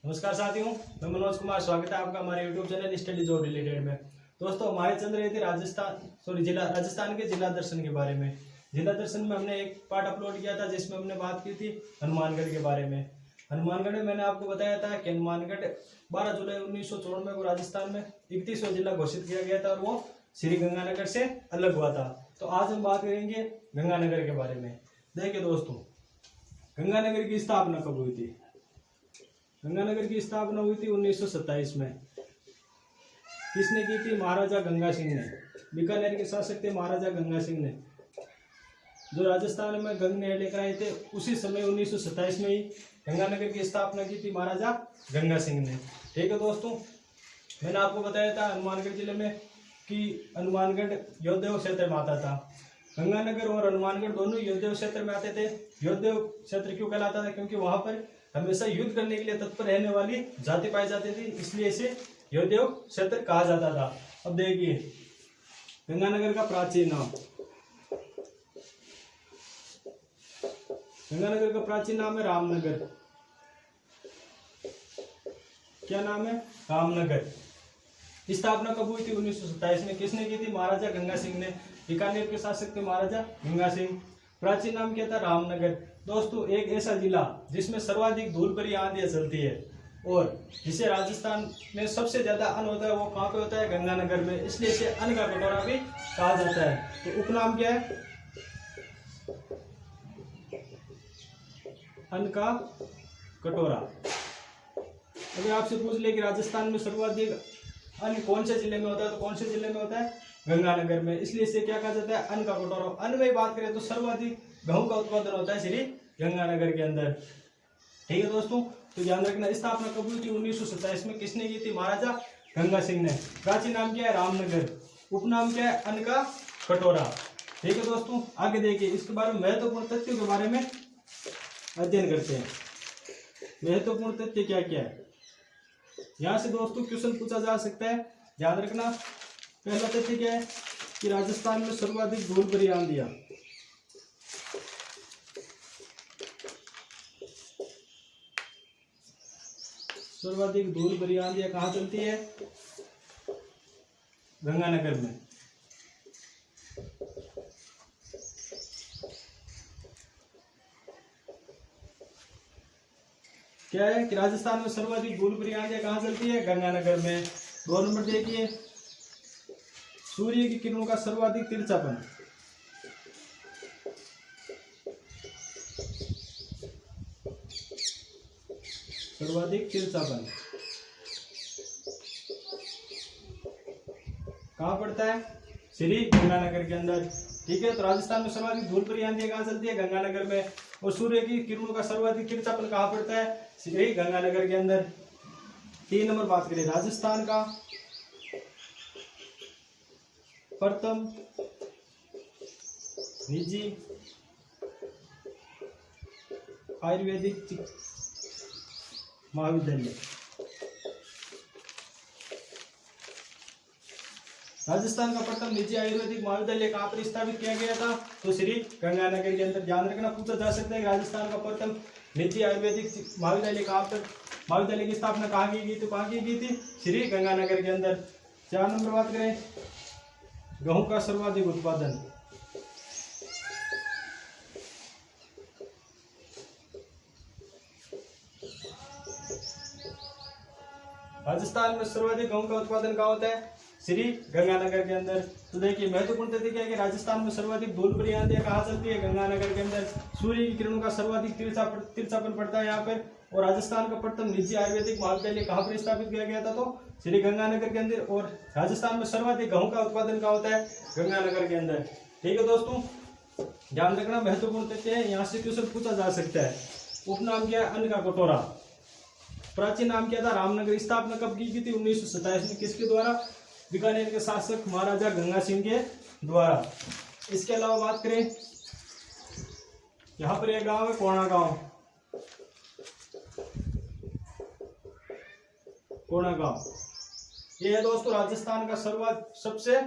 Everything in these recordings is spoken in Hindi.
नमस्कार साथियों, मैं मनोज कुमार। स्वागत है आपका हमारे YouTube channel study job related में। दोस्तों, हमारे चल रही थी राजस्थान के जिला दर्शन के बारे में। जिला दर्शन में हमने एक पार्ट अपलोड किया था जिसमें हमने बात की थी हनुमानगढ़ के बारे में। हनुमानगढ़ में मैंने आपको बताया था कि हनुमानगढ़ 12 जुलाई 1994 को राजस्थान में 31वां जिला घोषित किया गया था और वो श्री गंगानगर से अलग हुआ था। तो आज हम बात करेंगे गंगानगर के बारे में। देखिए दोस्तों, गंगानगर की स्थापना कब हुई थी? गंगानगर की स्थापना हुई थी 1927 में। किसने की थी? महाराजा गंगा सिंह ने। बीकानेर के शासक थे महाराजा गंगा सिंह ने, जो राजस्थान में गंग नहर लेकर आए थे। उसी समय 1927 में ही गंगानगर की स्थापना की थी महाराजा गंगा सिंह ने। ठीक है दोस्तों, मैंने आपको बताया था हनुमानगढ़ जिले में कि हनुमानगढ़ योद्धेय क्षेत्र में आता था। गंगानगर और हनुमानगढ़ दोनों योद्धेय क्षेत्र में आते थे। योद्धेय क्षेत्र क्यों कहलाता था? क्योंकि वहां पर हमेशा युद्ध करने के लिए तत्पर रहने वाली जाति पाई जाती थी, इसलिए इसे योद्धेय क्षेत्र कहा जाता था। अब देखिए, गंगानगर का प्राचीन नाम। गंगानगर का प्राचीन नाम है रामनगर। क्या नाम है? रामनगर। स्थापना कब हुई थी? 1927 में। किसने की थी? महाराजा गंगा सिंह ने। बीकानेर के शासक थे महाराजा गंगा सिंह। प्राचीन नाम क्या था? रामनगर। दोस्तों, एक ऐसा जिला जिसमें सर्वाधिक धूल भरी आंधियां चलती है और जिसे राजस्थान में सबसे ज्यादा अन्न होता है, वो कहाँ पे होता है? गंगानगर में। इसलिए इसे अन्न का कटोरा भी कहा जाता है। तो उपनाम क्या है? अन्न का कटोरा। अगर आपसे पूछ ले कि राजस्थान में सर्वाधिक अन्न कौन से जिले में होता है, तो कौन से जिले में होता है? गंगानगर में। इसलिए इसे क्या कहा जाता है? अन्न का कटोरा। अन्न में बात करें तो सर्वाधिक गेहूं का उत्पादन होता है श्री गंगानगर के अंदर। ठीक है दोस्तों, तो ध्यान रखना। स्थापना कब हुई थी? 1927 में। किसने की थी? महाराजा गंगा सिंह ने। प्राचीन नाम क्या है? रामनगर। उपनाम क्या है? अन्न का कटोरा। ठीक है दोस्तों, आगे देखिए, इसके बारे में महत्वपूर्ण तथ्यों के बारे में अध्ययन करते हैं। महत्वपूर्ण तथ्य क्या क्या है? यहाँ से दोस्तों क्वेश्चन पूछा जा सकता है, ध्यान रखना। पहला तथ्य क्या है कि राजस्थान में सर्वाधिक धूल भरी आंधियां। सर्वाधिक धूल भरी आंधियां कहाँ चलती है? गंगानगर में। क्या है कि राजस्थान में सर्वाधिक धूल भरी आंधियां कहाँ चलती है? गंगानगर में। 2 नंबर देखिए, सूर्य की किरणों का सर्वाधिक तिरछापन। सर्वाधिक तिरछापन कहाँ पड़ता है? श्री गंगानगर के अंदर। ठीक है, तो राजस्थान में सर्वाधिक धूल भरी आंधियां कहाँ चलती है? गंगानगर में। और सूर्य की किरणों का सर्वाधिक तिरछापन कहाँ पड़ता है? श्री गंगानगर के अंदर। 3 नंबर बात करें, राजस्थान का प्रथम निजी आयुर्वेदिक महाविद्यालय। राजस्थान का प्रथम निजी आयुर्वेदिक महाविद्यालय कहाँ पर स्थापित किया गया था? तो श्री गंगानगर के अंदर। ध्यान रखना, पूछा जा सकता है कि राजस्थान का प्रथम निजी आयुर्वेदिक महाविद्यालय कहाँ पर, महाविद्यालय की स्थापना कहाँ की गई? तो कहाँ की गई थी? श्री गंगानगर के अंदर। 4 नंबर बात करें, गेहूं का सर्वाधिक उत्पादन। राजस्थान में सर्वाधिक गेहूं का उत्पादन कहाँ होता है? श्री गंगानगर के अंदर। तो देखिए, महत्वपूर्ण तथ्य क्या है कि राजस्थान में सर्वाधिक धूल भरी आंधियां कहाँ चलती है? गंगानगर के अंदर। सूर्य की किरणों का सर्वाधिक तिरछापन पड़ता है यहाँ पर। और राजस्थान का प्रथम निजी आयुर्वेदिक महाविद्यालय कहाँ पर स्थापित किया गया था? तो श्री गंगानगर के अंदर। और राजस्थान में सर्वाधिक गेहूं का उत्पादन कहाँ होता है? गंगानगर के अंदर। ठीक है दोस्तों, ध्यान रखना, महत्वपूर्ण तथ्य है, यहाँ से क्वेश्चन पूछा जा सकता है। उपनाम क्या है? अन्न का कटोरा। प्राचीन नाम क्या था? रामनगर। स्थापना कब की थी? 1927 में। किसके द्वारा? बीकानेर के शासक महाराजा गंगा सिंह के द्वारा। इसके अलावा बात करें, यहाँ पर एक गांव है कोणा गांव। कोणा गांव ये है दोस्तों राजस्थान का सबसे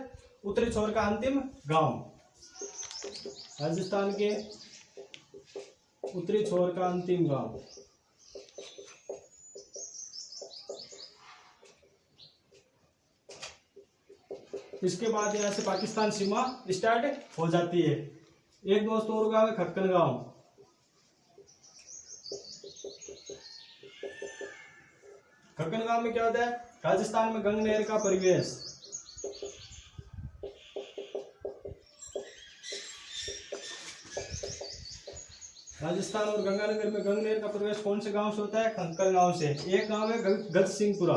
उत्तरी छोर का अंतिम गांव। राजस्थान के उत्तरी छोर का अंतिम गांव इसके बाद यहाँ से पाकिस्तान सीमा स्टार्ट हो जाती है। एक दोस्त और गाँव है खक्कन गाँव। खक्कन गाँव में क्या होता है, राजस्थान में गंगा नहर का परिवेश। राजस्थान और गंगानगर में गंगा नहर का प्रवेश कौन से गांव से होता है, खक्कन गांव से। एक गांव है गजसिंहपुरा।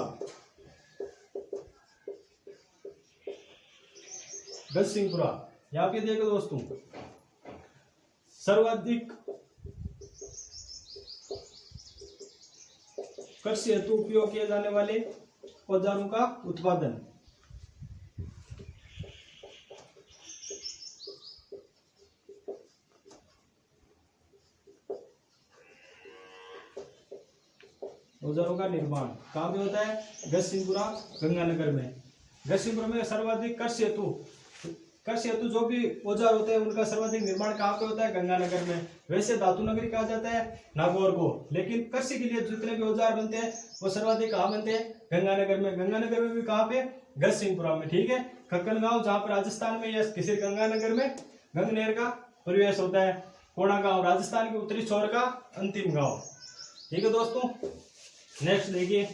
गजसिंहपुरा यहाँ पे देखो दोस्तों, सर्वाधिक कृषि हेतु उपयोग किए जाने वाले औजारों का उत्पादन। औजारों का निर्माण कहाँ पे होता है, गजसिंहपुरा गंगानगर में। गजसिंहपुरा में सर्वाधिक कृषि हेतु जो भी औजार होते हैं उनका सर्वाधिक निर्माण कहाँ पे होता है, गंगानगर में। वैसे धातु नगरी कहा जाता है नागौर को, लेकिन कृषि के लिए जितने भी औजार बनते हैं वो सर्वाधिक कहाँ बनते हैं, गंगानगर में। गंगानगर में भी कहाँ पे, गजसिंहपुरा में। ठीक है, खक्कन गांव जहाँ पर राजस्थान में या किसी गंगानगर में गंगा नहर का परिवेश होता है। कोणा गांव राजस्थान के उत्तरी छोर का अंतिम गांव। ठीक है दोस्तों, नेक्स्ट देखिए,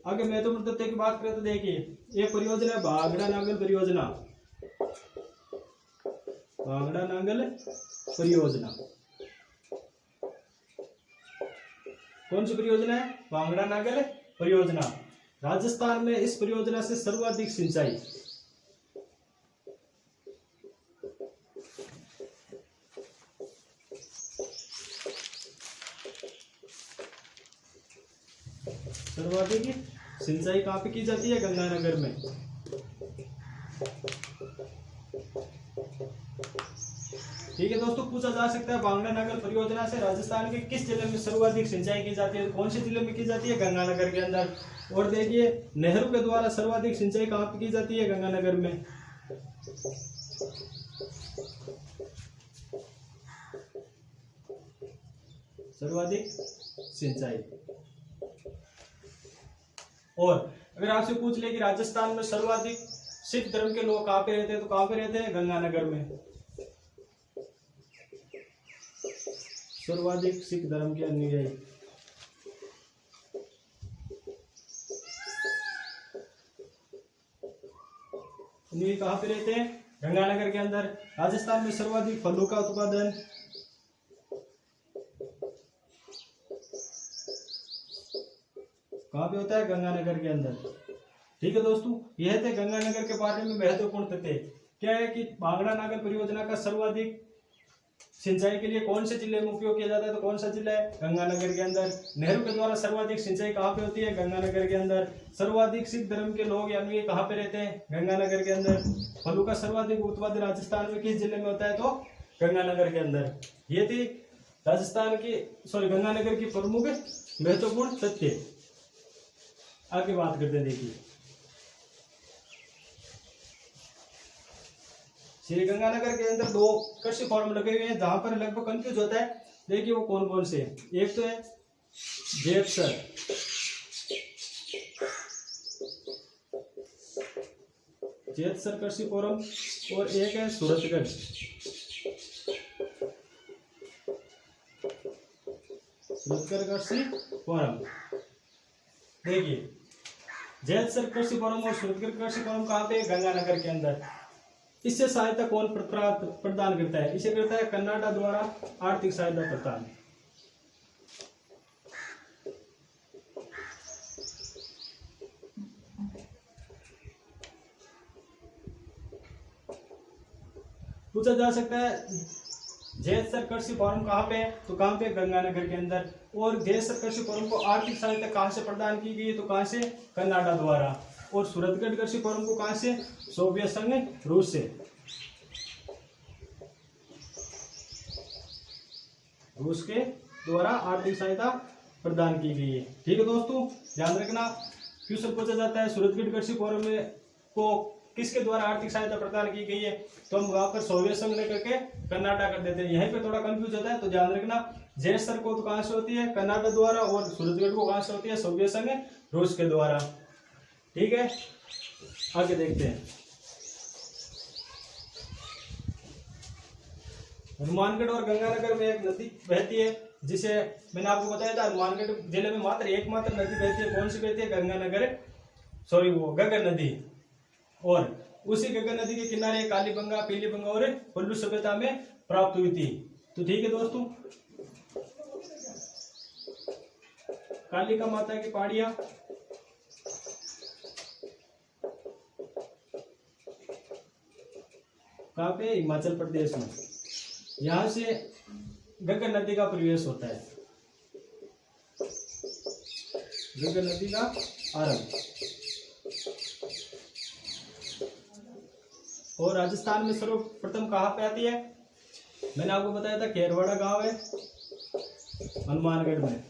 आगे महत्वपूर्ण तथ्य की बात करें तो देखिए, ये परियोजना है भांगड़ा नांगल परियोजना। भांगड़ा नांगल परियोजना कौन सी परियोजना है, भांगड़ा नांगल परियोजना। राजस्थान में इस परियोजना से सर्वाधिक सिंचाई। सर्वाधिक सिंचाई कहाँ पे की जाती है, गंगानगर में। ठीक है दोस्तों, पूछा जा सकता है भांगड़ा नांगल परियोजना से राजस्थान के किस जिले में सर्वाधिक सिंचाई की जाती है, तो कौन से जिले में की जाती है, गंगानगर के अंदर। और देखिए, नेहरू के द्वारा सर्वाधिक सिंचाई कहाँ पे की जाती है, गंगानगर में। सर्वाधिक सिंचाई। और अगर आपसे पूछ ले कि राजस्थान में सर्वाधिक सिख धर्म के लोग कहाँ पे रहते हैं, तो कहाँ पे रहते हैं, गंगानगर में। सर्वाधिक सिख धर्म के अनुयायी कहाँ पे रहते हैं, गंगानगर के अंदर। राजस्थान में सर्वाधिक फलों का उत्पादन। कहाँ पे होता है, गंगानगर के अंदर। ठीक है दोस्तों, यह थे गंगानगर के बारे में महत्वपूर्ण तथ्य। क्या है कि भांगड़ा नांगल परियोजना का सर्वाधिक सिंचाई के लिए कौन से जिले में उपयोग किया जाता है, तो कौन सा जिला है, गंगानगर के अंदर। नेहरू के द्वारा सर्वाधिक सिंचाई कहाँ पे होती है, गंगानगर के अंदर। सर्वाधिक सिख धर्म के लोग यानी ये कहाँ पे रहते हैं, गंगानगर के अंदर। फलों का सर्वाधिक उत्पादन राजस्थान में किस जिले में होता है, तो गंगानगर के अंदर। ये थी राजस्थान की गंगानगर की प्रमुख महत्वपूर्ण तथ्य। आगे बात करते हैं, देखिए श्री गंगानगर के अंदर 2 कृषि फार्म लगे हुए हैं जहां पर लगभग कंफ्यूज होता है। देखिए वो कौन कौन से हैं। एक तो है जेतसर, कृषि फार्म, और एक है सूरतगढ़। कृषि फार्म। देखिए जेतसर कृषि फार्म और सूरतगढ़ कृषि फार्म कहाँ पे, गंगानगर के अंदर। इससे सहायता कौन प्रदान करता है, इसे करता है कनाडा द्वारा आर्थिक सहायता प्रदान। पूछा जा सकता है जेतसर कृषि फार्म कहाँ पे है, तो कहाँ पे, गंगानगर के अंदर। और जेतसर कृषि फार्म को आर्थिक सहायता कहाँ से प्रदान की गई, तो कहाँ से, कनाडा द्वारा। और सूरतगढ़ कृषि फार्म को कहाँ से, सोवियत संघ रूस से। रूस के द्वारा आर्थिक सहायता प्रदान की गई है। ठीक है दोस्तों, ध्यान रखना, क्वेश्चन पूछा जाता है सूरतगढ़ कृषि फार्म को किसके द्वारा आर्थिक सहायता प्रदान की गई है, तो हम वहां पर सोवियत संघ ने करके कर्नाटक कर देते हैं। यहीं पे थोड़ा कंफ्यूज होता है, तो ध्यान रखना। जैसर को तो कहां से होती है, कर्नाटक द्वारा, और सूरजगढ़ को कहां से होती है, सोवियत संघ रूस के द्वारा। ठीक है, आगे देखते हैं। हनुमानगढ़ और गंगानगर में एक नदी बहती है, जिसे मैंने आपको बताया था हनुमानगढ़ जिले में मात्र एकमात्र नदी बहती है। कौन सी बहती है, गंगानगर, सॉरी वो गगन नदी। और उसी गगन नदी के किनारे कालीबंगा, पीलीबंगा और पल्लू सभ्यता में प्राप्त हुई थी। तो ठीक है दोस्तों, कालिका माता की पहाड़ियां, कहाँ पे, हिमाचल प्रदेश में। यहां से गगन नदी का प्रवेश होता है, गगन नदी का आरंभ। और राजस्थान में सर्वप्रथम कहाँ पे आती है, मैंने आपको बताया था खेरवाड़ा गांव है हनुमानगढ़ में।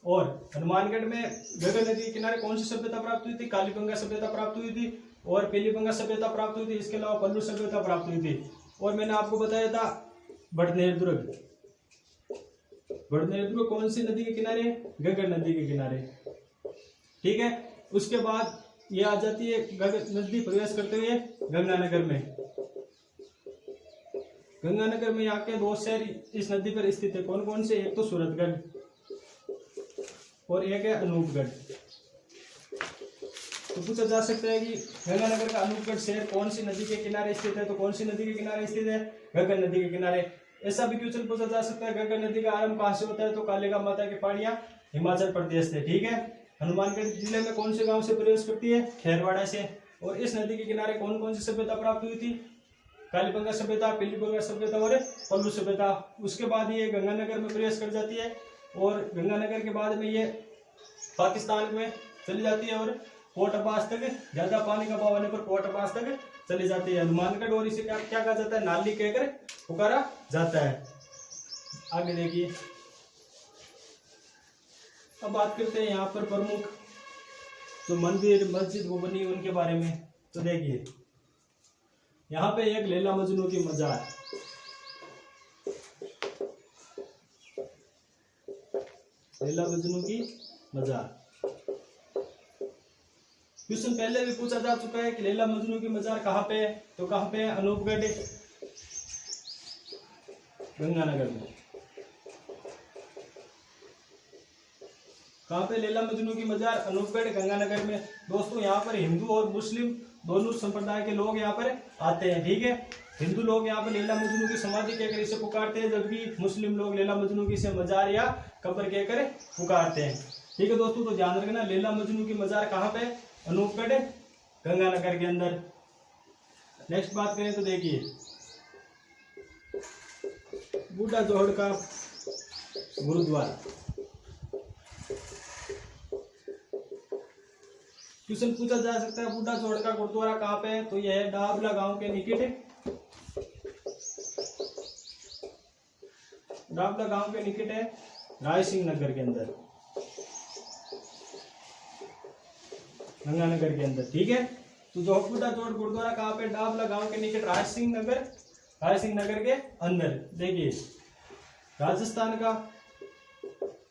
और हनुमानगढ़ में गगन नदी के किनारे कौन सी सभ्यता प्राप्त हुई थी, कालीबंगा सभ्यता प्राप्त हुई थी और पीलीबंगा सभ्यता प्राप्त हुई थी। इसके अलावा पल्लू सभ्यता प्राप्त हुई थी। और मैंने आपको बताया था भड़नेर दुर्ग, भड़नेर दुर्ग कौन सी नदी के किनारे, गगन नदी के किनारे। ठीक है, उसके बाद ये आ जाती है गगन नदी प्रवेश करते हुए गंगानगर में। गंगानगर में यहाँ के दो शहर इस नदी पर स्थित है। कौन कौन से, एक तो सूरतगढ़ और एक है अनूपगढ़। तो पूछा जा सकता है कि गंगानगर का अनूपगढ़ शहर कौन सी नदी के किनारे स्थित है, तो कौन सी नदी के किनारे स्थित है, गगन नदी के किनारे। ऐसा भी क्वेश्चन पूछा जा सकता है गगन नदी का आरंभ कहां से होता है, तो कालिका माता की पहाड़ियां हिमाचल प्रदेश से। ठीक है, हनुमानगढ़ जिले में कौन से गांव से प्रवेश करती है, खेरवाड़ा से। और इस नदी के किनारे कौन कौन सी सभ्यता प्राप्त हुई थी, कालीबंगा सभ्यता, पीलीबंगा सभ्यता और पल्लू सभ्यता। उसके बाद ये गंगानगर में प्रवेश कर जाती है और गंगानगर के बाद में ये पाकिस्तान में चली जाती है और पोर्ट अब्बास तक, ज्यादा पानी का बहाव होने पर पोर्ट अब्बास तक चली जाती है हनुमानगढ़। और इसे क्या क्या कहा जाता है, नाली कहकर पुकारा जाता है। आगे देखिए, अब बात करते हैं यहाँ पर प्रमुख जो मंदिर मस्जिद वो बनी उनके बारे में। तो देखिए, यहाँ पे एक लैला मजनू की मजार, लैला मजनू की मजार। क्वेश्चन पहले भी पूछा जा चुका है कि लैला मजनू की मजार कहाँ पे है, तो कहाँ पे है, अनूपगढ़, गंगानगर में। कहाँ पे लैला मजनू की मजार, अनूपगढ़, गंगानगर में। दोस्तों यहाँ पर हिंदू और मुस्लिम दोनों संप्रदाय के लोग यहाँ पर आते हैं। ठीक है, हिंदू लोग यहाँ पर लैला मजनू की समाधि कहकर इसे पुकारते हैं, जबकि मुस्लिम लोग लैला मजनू की इसे मजार या कब्र कहकर पुकारते हैं। ठीक है दोस्तों, तो ध्यान रखना लैला मजनू की मजार कहाँ पे, अनूपगढ़, गंगानगर के अंदर। नेक्स्ट बात करें तो देखिए, बूढ़ा जोहड़ का गुरुद्वारा। क्वेश्चन पूछा जा सकता है बूढ़ा जोहड़ का गुरुद्वारा कहाँ पे है, तो यह है डाबला गांव के निकट, डाबला गांव के निकट है, राय सिंह नगर के अंदर, गंगानगर के अंदर। ठीक है, तो जो बूढ़ा जोहड़ गुरुद्वारा कहाँ पे, डाबला गांव के निकट, राय सिंह नगर के अंदर। देखिए, राजस्थान का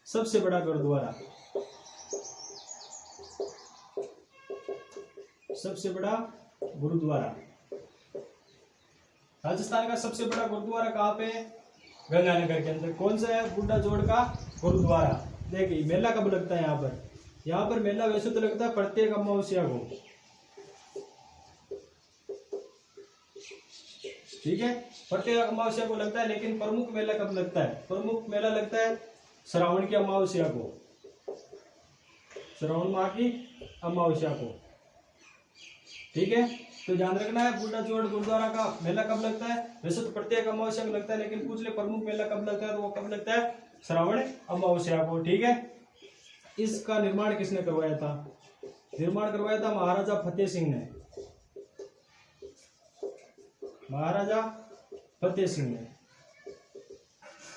सबसे बड़ा गुरुद्वारा, सबसे बड़ा गुरुद्वारा, राजस्थान का सबसे बड़ा गुरुद्वारा कहाँ पे है, गंगानगर के अंदर। कौन सा है, बूढ़ा जोहड़ का गुरुद्वारा। देखिए, मेला कब लगता है यहाँ पर मेला वैसे तो लगता है प्रत्येक अमावस्या को। ठीक है, प्रत्येक अमावस्या को लगता है, लेकिन प्रमुख मेला कब लगता है, प्रमुख मेला लगता है श्रावण की अमावस्या को, श्रावण माह की अमावस्या को। ठीक है, तो ध्यान रखना है बूढ़ा जोहड़ गुरुद्वारा का मेला कब लगता है, वैसे तो प्रत्येक अमावस्या को लगता है, लेकिन पूछ ले प्रमुख मेला कब लगता है, तो वो कब लगता है, श्रावण अमावस्या को। ठीक है, इसका निर्माण किसने करवाया था, निर्माण करवाया था महाराजा फतेह सिंह ने, महाराजा फतेह सिंह ने।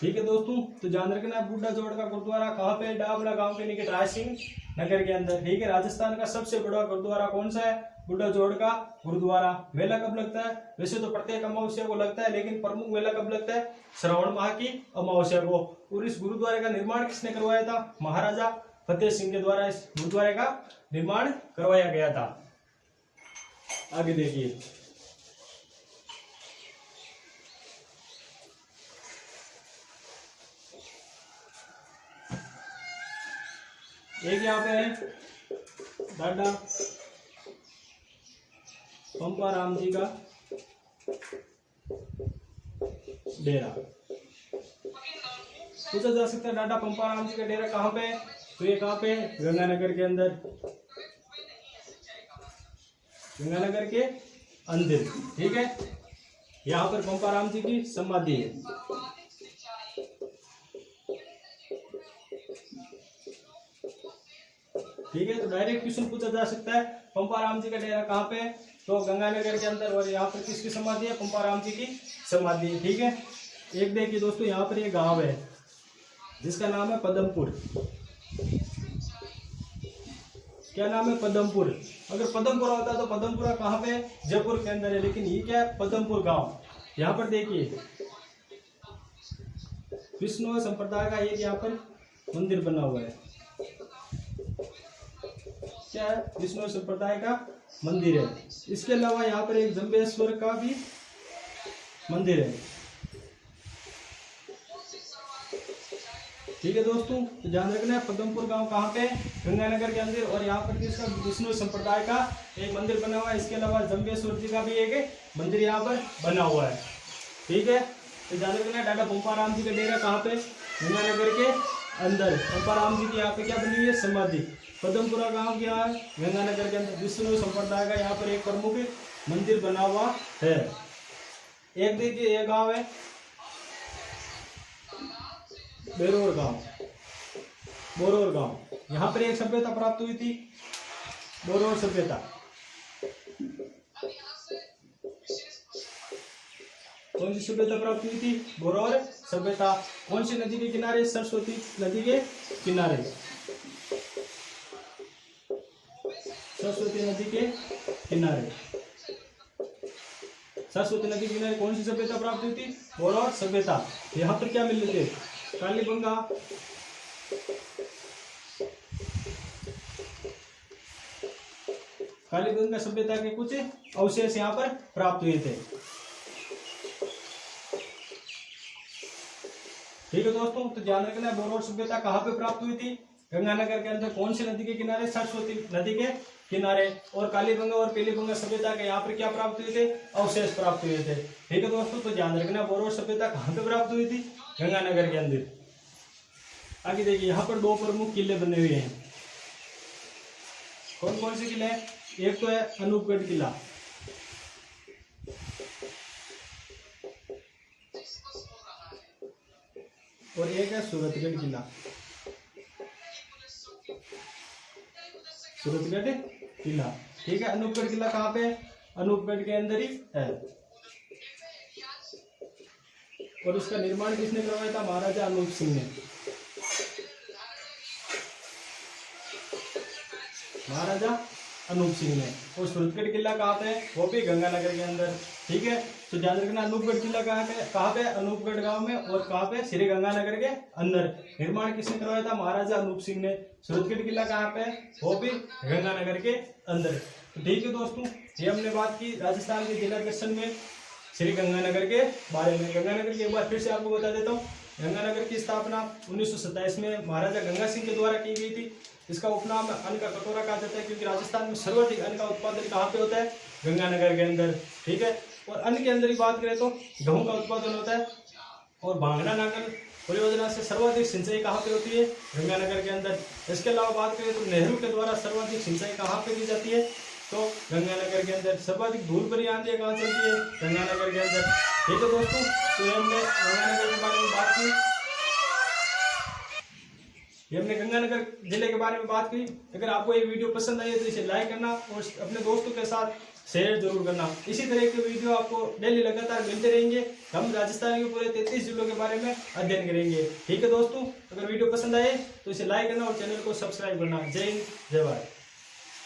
ठीक है दोस्तों, तो ध्यान रखना बूढ़ा जोड़ का गुरुद्वारा कहाँ पे, डाबला गांव के निकट राय सिंह नगर के अंदर। ठीक है, राजस्थान का सबसे बड़ा गुरुद्वारा कौन सा है, बूढ़ा जोड़ का गुरुद्वारा। मेला कब लगता है, वैसे तो प्रत्येक अमावस्या को लगता है, लेकिन प्रमुख मेला कब लगता है, श्रावण माह की अमावस्या को। और इस गुरुद्वारे का निर्माण किसने करवाया था, महाराजा फतेह सिंह के द्वारा इस गुरुद्वारे का निर्माण करवाया गया था। आगे देखिए, एक यहाँ पे है डाडा पंपा राम जी का डेरा। पूछा जा सकता है डाडा पंपा राम जी का डेरा कहाँ पे है, तो ये कहाँ पे है, गंगानगर के अंदर, गंगानगर के अंदर। ठीक है, यहाँ पर पंपा राम जी की समाधि है। ठीक है, तो डायरेक्ट क्वेश्चन पूछा जा सकता है पंपा राम जी का डेरा कहाँ पे है, तो गंगानगर के अंदर, और यहाँ पर किसकी समाधि है, पंपा राम जी की समाधि है। ठीक है, एक देखिए दोस्तों, यहाँ पर एक गांव है जिसका नाम है पदमपुर। क्या नाम है, पदमपुर। अगर पदमपुरा होता तो पदमपुरा कहाँ पे है, जयपुर के अंदर है, लेकिन ये क्या है, पदमपुर गांव। यहाँ पर देखिए विष्णु संप्रदाय का एक यहाँ पर मंदिर बना हुआ है। क्या है, विष्णु संप्रदाय का मंदिर है। इसके अलावा यहाँ पर एक जंबेश्वर का भी मंदिर है। ठीक है दोस्तों, तो ध्यान रखना है पदमपुर गांव कहाँ पे, गंगानगर के अंदर, और यहाँ पर किसका, विष्णु संप्रदाय का एक मंदिर बना हुआ है। इसके अलावा जंबेश्वर जी का भी एक मंदिर यहाँ पर बना हुआ है। ठीक है, तो ध्यान रखना है डाडा पंपा राम जी का डेरा कहाँ पे, गंगानगर के अंदर। पंपा राम जी की यहाँ पे क्या बनी हुई है, समाधि। पदमपुरा गांव क्या है, गंगानगर के अंदर, विष्णु संप्रदाय का यहाँ पर एक प्रमुख मंदिर बना हुआ है। एक देखिए ये गांव है बेरोर गांव, बोरोर गांव। यहाँ पर एक सभ्यता प्राप्त हुई थी, बोरोर सभ्यता। कौन सी सभ्यता प्राप्त हुई थी, बोरोर सभ्यता। कौन सी नदी के किनारे, सरस्वती नदी के किनारे, सरस्वती नदी के किनारे। सरस्वती नदी के किनारे कौन सी सभ्यता प्राप्त हुई थी, बोरोर सभ्यता। यहाँ पर क्या मिले थे, कालीबंगा, कालीबंगा सभ्यता के कुछ अवशेष यहाँ पर प्राप्त हुए थे। ठीक है दोस्तों, तो ध्यान रखना है बोरोर सभ्यता कहाँ पे प्राप्त हुई थी, गंगानगर के अंदर। कौन सी नदी के किनारे, सरस्वती नदी के किनारे। और कालीबंगा और पीलीबंगा सभ्यता के यहाँ पर क्या प्राप्त हुए थे, अवशेष प्राप्त हुए थे। ठीक है दोस्तों, तो ध्यान रखना बोरोर सभ्यता कहाँ पे प्राप्त हुई थी, गंगानगर के अंदर। आगे देखिए, यहाँ पर दो प्रमुख किले बने हुए हैं। कौन कौन से किले हैं, एक तो है अनूपगढ़ किला, और एक है सूरतगढ़ किला। सूरतगढ़ किला, ठीक है। अनूपगढ़ किला कहाँ पे है, अनूपगढ़ के अंदर ही है। और उसका निर्माण किसने करवाया था, महाराजा अनूप सिंह ने। महाराजा अनूप सिंह ने। और सूरतगढ़ किला कहाँ पे है, वो भी गंगानगर के अंदर। ठीक है, तो ध्यान रखना अनूपगढ़ किला कहाँ पे, अनूपगढ़ गांव में, और कहाँ पे, श्री गंगानगर के अंदर। निर्माण किसने करवाया था, महाराजा अनूप सिंह ने। सूरतगढ़ किला कहाँ पे है, वो भी गंगानगर के अंदर। तो ठीक है दोस्तों, ये हमने बात की राजस्थान के जिला दर्शन में श्री गंगानगर के बारे में। गंगानगर की एक बार फिर से आपको बता देता हूँ, गंगानगर की स्थापना 1927 में महाराजा गंगा सिंह के द्वारा की गई थी। इसका उपनाम अन्न का कटोरा कहा जाता है, क्योंकि राजस्थान में सर्वाधिक अन्न का उत्पादन कहाँ पे होता है, गंगानगर के अंदर। ठीक है, और अन्न के अंदर ही बात करें तो गेहूं का उत्पादन होता है। और भांगड़ा नागल परियोजना से सर्वाधिक सिंचाई कहाँ पे होती है, गंगानगर के अंदर। इसके अलावा बात करें तो नेहरू के द्वारा सर्वाधिक सिंचाई कहाँ पे की जाती है, तो गंगानगर के अंदर। सर्वाधिक धूल भरी आंधियां कहाँ चलती है, गंगानगर के अंदर। ठीक है दोस्तों, तो हमने गंगानगर के बारे में बात की, ये हमने गंगानगर जिले के बारे में बात की। अगर आपको ये वीडियो पसंद आई है तो इसे लाइक करना और अपने दोस्तों के साथ शेयर जरूर करना। इसी तरह के वीडियो आपको डेली लगातार मिलते रहेंगे। हम राजस्थान के पूरे 33 जिलों के बारे में अध्ययन करेंगे। ठीक है दोस्तों, अगर वीडियो पसंद आए तो इसे लाइक करना और चैनल को सब्सक्राइब करना। जय हिंद, जय भारत।